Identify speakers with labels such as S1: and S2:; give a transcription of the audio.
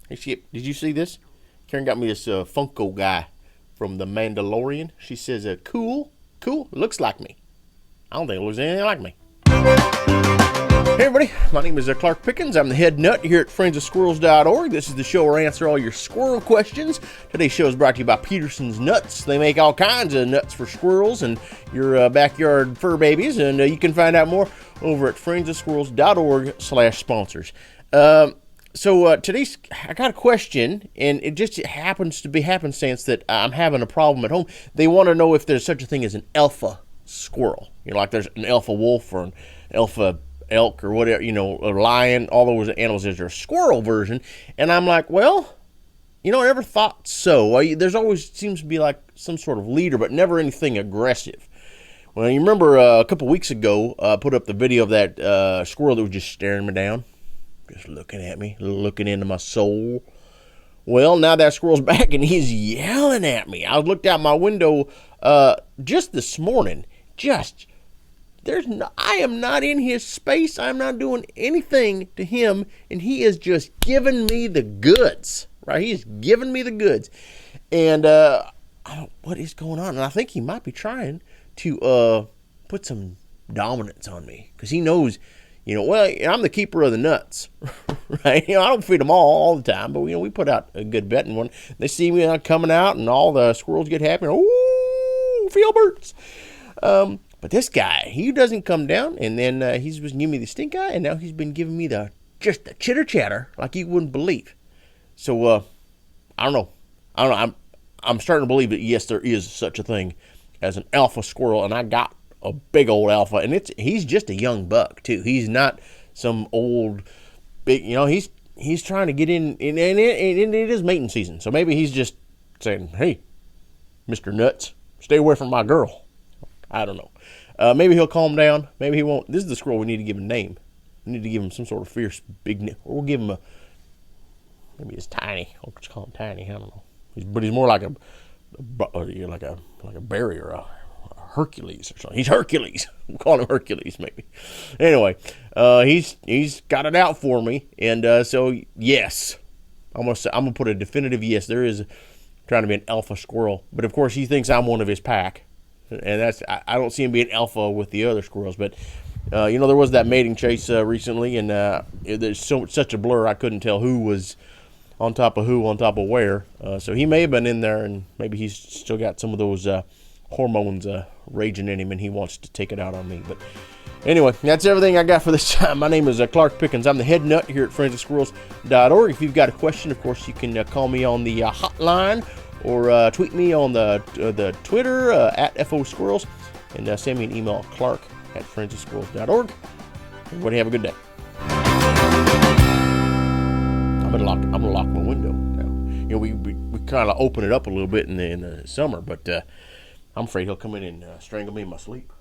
S1: Hey, Skip, did you see this? Karen got me this Funko guy from The Mandalorian. She says, cool, cool, looks like me. I don't think it looks anything like me. Hey everybody, my name is Clark Pickens. I'm the head nut here at friendsofsquirrels.org. This is the show where I answer all your squirrel questions. Today's show is brought to you by Peterson's Nuts. They make all kinds of nuts for squirrels and your backyard fur babies, and you can find out more over at friendsofsquirrels.org/sponsors. So today's, I got a question, and it just happens to be happenstance that I'm having a problem at home. They want to know if there's such a thing as an alpha squirrel. You know, like there's an alpha wolf or an alpha elk or whatever, you know, a lion, all those animals. There's a squirrel version. And I'm like, well, you know, I never thought so. There's always seems to be like some sort of leader, but never anything aggressive. Well, you remember a couple weeks ago, I put up the video of that squirrel that was just staring me down, just looking at me, looking into my soul. Well, now that squirrel's back and he's yelling at me. I looked out my window just this morning, I am not in his space. I'm not doing anything to him, and he is just giving me the goods, right? He's giving me the goods, and I don't, what is going on? And I think he might be trying to put some dominance on me because he knows, you know, well, I'm the keeper of the nuts, right? You know, I don't feed them all the time, but you know, we put out a good bet, and when they see me coming out, and all the squirrels get happy. Ooh, Filberts. But this guy, he doesn't come down, and then he's been giving me the stink eye, and now he's been giving me just the chitter chatter like you wouldn't believe. So I don't know. I'm starting to believe that yes, there is such a thing as an alpha squirrel, and I got a big old alpha, and he's just a young buck too. He's not some old big, you know. He's trying to get in, and it is mating season, so maybe he's just saying, "Hey, Mr. Nuts, stay away from my girl." I don't know. Maybe he'll calm down. Maybe he won't. This is the squirrel we need to give a name. We need to give him some sort of fierce big name. Or we'll give him maybe it's Tiny. I'll just call him Tiny. I don't know. But he's more like a berry or a Hercules or something. He's Hercules. We'll call him Hercules maybe. Anyway, he's got it out for me, and so yes, I'm gonna put a definitive yes. There is trying to be an alpha squirrel, but of course he thinks I'm one of his pack. And I don't see him being alpha with the other squirrels, but you know, there was that mating chase recently, and there's such a blur I couldn't tell who was on top of where. So he may have been in there, and maybe he's still got some of those hormones raging in him, and he wants to take it out on me. But anyway, that's everything I got for this time. My name is Clark Pickens. I'm the head nut here at friendsofsquirrels.org. If you've got a question, of course, you can call me on the hotline, or tweet me on the Twitter at FOSquirrels, and send me an email at clark@friendsofsquirrels.org. Everybody have a good day. I'm gonna lock my window now. You know, we kind of open it up a little bit in the summer, but I'm afraid he'll come in and strangle me in my sleep.